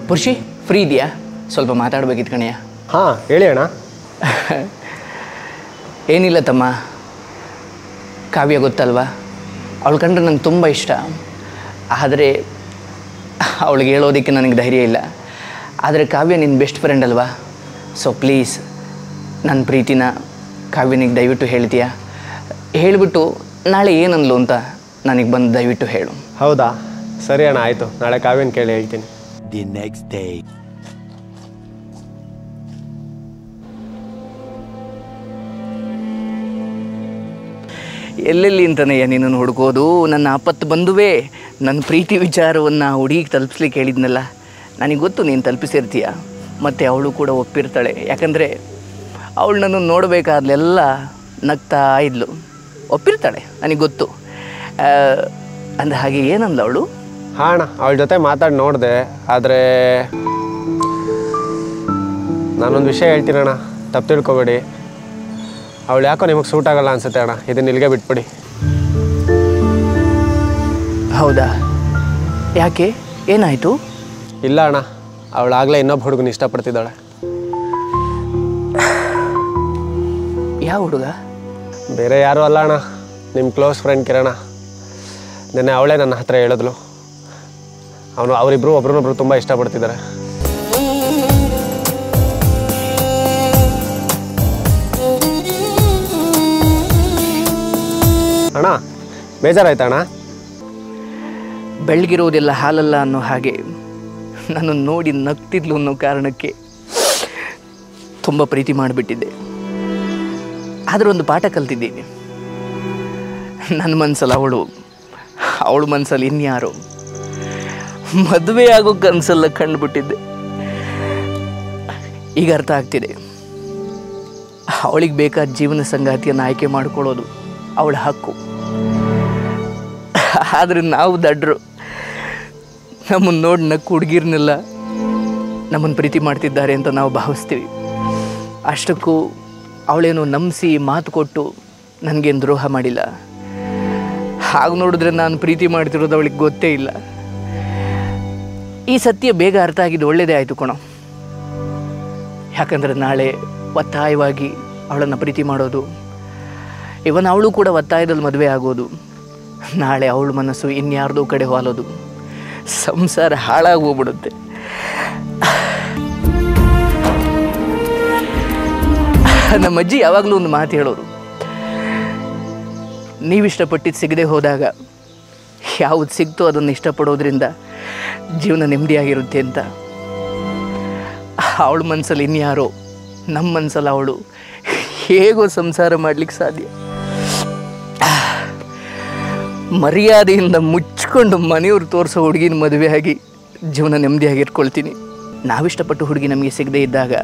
ಪುರುಷಿ free ಇದೆಯಾ? ಸ್ವಲ್ಪ ಮಾತಾಡಬೇಕಿತ್ತು ಕಣಯ್ಯ. ಹಾಂ ಹೇಳಿ ಅಣ್ಣ. ಏನಿಲ್ಲ ತಮ್ಮ, ಕಾವ್ಯ ಗೊತ್ತಲ್ವಾ, ಅವಳು ಕಂಡ್ರೆ ನಂಗೆ ತುಂಬ ಇಷ್ಟ. ಆದರೆ ಅವಳಿಗೆ ಹೇಳೋದಕ್ಕೆ ನನಗೆ ಧೈರ್ಯ ಇಲ್ಲ. ಆದರೆ ಕಾವ್ಯ ನಿನ್ನ ಬೆಸ್ಟ್ ಫ್ರೆಂಡ್ ಅಲ್ವಾ, ಸೊ ಪ್ಲೀಸ್ ನನ್ನ ಪ್ರೀತಿನ ಕಾವ್ಯನಿಗೆ ದಯವಿಟ್ಟು ಹೇಳ್ತೀಯಾ? ಹೇಳಿಬಿಟ್ಟು ನಾಳೆ ಏನಂದ್ಲು ಅಂತ ನನಗೆ ಬಂದು ದಯವಿಟ್ಟು ಹೇಳು. ಹೌದಾ, ಸರಿ ಅಣ್ಣ, ಆಯಿತು. ನಾಳೆ ಕಾವ್ಯನ ಕೇಳಿ ಹೇಳ್ತೀನಿ. The next day. ಎಲ್ಲೆಲ್ಲಿ ಅಂತನಯ್ಯ ನಿನ್ನನ್ನು ಹುಡುಕೋದು? ನನ್ನ ಆಪತ್ತು ಬಂದುವೇ ನನ್ನ ಪ್ರೀತಿ ವಿಚಾರವನ್ನು ಹುಡುಗಿಗೆ ತಲುಪಿಸ್ಲಿಕ್ಕೆ ಹೇಳಿದ್ನಲ್ಲ, ನನಗೆ ಗೊತ್ತು ನೀನು ತಲುಪಿಸಿರ್ತೀಯ. ಮತ್ತು ಅವಳು ಕೂಡ ಒಪ್ಪಿರ್ತಾಳೆ, ಯಾಕಂದರೆ ಅವಳು ನನ್ನನ್ನು ನೋಡಬೇಕಾದ್ಲೆಲ್ಲ ನಗ್ತಾ ಇದ್ಲು. ಒಪ್ಪಿರ್ತಾಳೆ, ನನಗೆ ಗೊತ್ತು. ಅಂದ ಹಾಗೆ ಏನಂದ ಅವಳು? ಹಾಂ ಅಣ್ಣ, ಅವಳ ಜೊತೆ ಮಾತಾಡಿ ನೋಡಿದೆ. ಆದರೆ ನಾನೊಂದು ವಿಷಯ ಹೇಳ್ತೀನಿ ಅಣ್ಣ, ತಪ್ಪು ತಿಳ್ಕೊಬೇಡಿ. ಅವಳು ಯಾಕೋ ನಿಮಗೆ ಸೂಟ್ ಆಗಲ್ಲ ಅನ್ಸುತ್ತೆ ಅಣ್ಣ, ಇದನ್ನ ಇಲ್ಲಿಗೆ ಬಿಟ್ಬಿಡಿ. ಹೌದಾ? ಯಾಕೆ, ಏನಾಯಿತು? ಇಲ್ಲ ಅಣ್ಣ, ಅವಳಾಗಲೇ ಇನ್ನೊಬ್ಬ ಹುಡುಗನ ಇಷ್ಟಪಡ್ತಿದ್ದಾಳೆ. ಯಾವ ಹುಡುಗ? ಬೇರೆ ಯಾರೂ ಅಲ್ಲ ಅಣ್ಣ, ನಿಮ್ಮ ಕ್ಲೋಸ್ ಫ್ರೆಂಡ್ ಕಿರಣ. ನಿನ್ನೆ ಅವಳೇ ನನ್ನ ಹತ್ರ ಹೇಳಿದ್ಲು, ಅವರಿಬ್ಬರು ಒಬ್ರನ್ನೊಬ್ರು ತುಂಬ ಇಷ್ಟಪಡ್ತಿದ್ದಾರೆ. ಅಣ್ಣ ಬೇಜಾರಾಯ್ತಾ ಅಣ್ಣ? ಬೆಳಗಿರೋದೆಲ್ಲ ಹಾಲಲ್ಲ ಅನ್ನೋ ಹಾಗೆ ನನ್ನನ್ನು ನೋಡಿ ನಗ್ತಿದ್ಲು ಅನ್ನೋ ಕಾರಣಕ್ಕೆ ತುಂಬ ಪ್ರೀತಿ ಮಾಡಿಬಿಟ್ಟಿದ್ದೆ. ಆದರೆ ಒಂದು ಪಾಠ ಕಲ್ತಿದ್ದೀನಿ. ನನ್ನ ಮನಸ್ಸಲ್ಲಿ ಅವಳು ಮನಸ್ಸಲ್ಲಿ ಇನ್ಯಾರೋ, ಮದುವೆ ಆಗೋ ಕನಸೆಲ್ಲ ಕಂಡುಬಿಟ್ಟಿದ್ದೆ. ಈಗ ಅರ್ಥ ಆಗ್ತಿದೆ, ಅವಳಿಗೆ ಬೇಕಾದ ಜೀವನ ಸಂಗಾತಿಯನ್ನು ಆಯ್ಕೆ ಮಾಡಿಕೊಳ್ಳೋದು ಅವಳ ಹಕ್ಕು. ಆದರೆ ನಾವು ದಡ್ರು, ನಮ್ಮನ್ನು ನೋಡಿ ನಕ್ಕು ಹುಡುಗಿರ್ನೆಲ್ಲ ನಮ್ಮನ್ನು ಪ್ರೀತಿ ಮಾಡ್ತಿದ್ದಾರೆ ಅಂತ ನಾವು ಭಾವಿಸ್ತೀವಿ. ಅಷ್ಟಕ್ಕೂ ಅವಳೇನೋ ನಂಬಿಸಿ ಮಾತು ಕೊಟ್ಟು ನನಗೇನು ದ್ರೋಹ ಮಾಡಿಲ್ಲ. ಹಾಗೆ ನೋಡಿದ್ರೆ ನಾನು ಪ್ರೀತಿ ಮಾಡ್ತಿರೋದು ಅವಳಿಗೆ ಗೊತ್ತೇ ಇಲ್ಲ. ಈ ಸತ್ಯ ಬೇಗ ಅರ್ಥ ಆಗಿದ್ದು ಒಳ್ಳೆಯದೇ ಆಯಿತು ಕಣೋ. ಯಾಕಂದರೆ ನಾಳೆ ಒತ್ತಾಯವಾಗಿ ಅವಳನ್ನು ಪ್ರೀತಿ ಮಾಡೋದು, ಇವನ್ ಅವಳು ಕೂಡ ಒತ್ತಾಯದಲ್ಲಿ ಮದುವೆ ಆಗೋದು, ನಾಳೆ ಅವಳ ಮನಸ್ಸು ಇನ್ಯಾರ್ದೋ ಕಡೆ ವಾಲೋದು, ಸಂಸಾರ ಹಾಳಾಗಿ ಹೋಗ್ಬಿಡುತ್ತೆ. ನಮ್ಮ ಅಜ್ಜಿ ಯಾವಾಗಲೂ ಒಂದು ಮಾತು ಹೇಳೋರು, ನೀವಿಷ್ಟಪಟ್ಟಿದ್ದು ಸಿಗದೆ ಹೋದಾಗ ಯಾವುದು ಸಿಗ್ತೋ ಅದನ್ನು ಇಷ್ಟಪಡೋದ್ರಿಂದ ಜೀವನ ನೆಮ್ಮದಿಯಾಗಿರುತ್ತೆ ಅಂತ. ಅವಳ ಮನಸ್ಸಲ್ಲಿ ಇನ್ಯಾರೋ, ನಮ್ಮ ಮನಸ್ಸಲ್ಲಿ ಅವಳು, ಹೇಗೋ ಸಂಸಾರ ಮಾಡಲಿಕ್ಕೆ ಸಾಧ್ಯ? ಮರ್ಯಾದೆಯಿಂದ ಮುಚ್ಕೊಂಡು ಮನೆಯವ್ರು ತೋರಿಸೋ ಹುಡುಗಿನ ಮದುವೆ ಆಗಿ ಜೀವನ ನೆಮ್ಮದಿಯಾಗಿರ್ಕೊಳ್ತೀನಿ. ನಾವಿಷ್ಟಪಟ್ಟು ಹುಡುಗಿ ನಮಗೆ ಸಿಗದೇ ಇದ್ದಾಗ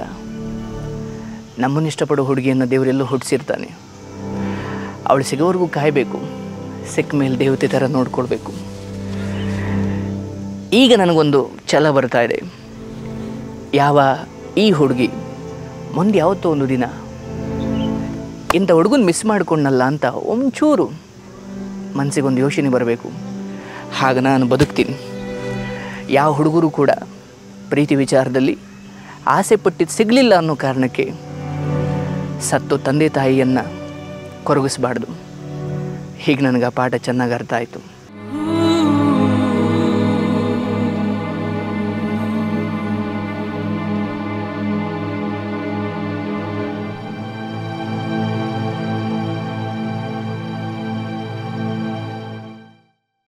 ನಮ್ಮನ್ನು ಇಷ್ಟಪಡೋ ಹುಡುಗಿಯನ್ನು ದೇವರೆಲ್ಲೋ ಹುಟ್ಟಿಸಿರ್ತಾನೆ. ಅವಳು ಸಿಗೋವರೆಗೂ ಕಾಯಬೇಕು, ಸಿಕ್ಕ ಮೇಲೆ ದೇವತೆ ಥರ ನೋಡ್ಕೊಳ್ಬೇಕು. ಈಗ ನನಗೊಂದು ಛಲ ಬರ್ತಾ ಇದೆ, ಈ ಹುಡುಗಿ ಮುಂದೆ ಯಾವತ್ತೋ ಒಂದು ದಿನ ಇಂಥ ಹುಡುಗನ ಮಿಸ್ ಮಾಡ್ಕೊಂಡಲ್ಲ ಅಂತ ಒಂಚೂರು ಮನಸ್ಸಿಗೊಂದು ಯೋಚನೆ ಬರಬೇಕು. ಹಾಗೆ ನಾನು ಬದುಕ್ತೀನಿ. ಯಾವ ಹುಡುಗರು ಕೂಡ ಪ್ರೀತಿ ವಿಚಾರದಲ್ಲಿ ಆಸೆ ಪಟ್ಟಿದ್ದು ಸಿಗಲಿಲ್ಲ ಅನ್ನೋ ಕಾರಣಕ್ಕೆ ಸತ್ತು ತಂದೆ ತಾಯಿಯನ್ನು ಕೊರಗಿಸಬಾರ್ದು. ಹೀಗೆ ನನಗೆ ಆ ಪಾಠ ಚೆನ್ನಾಗಿ ಅರ್ಥ ಆಯಿತು.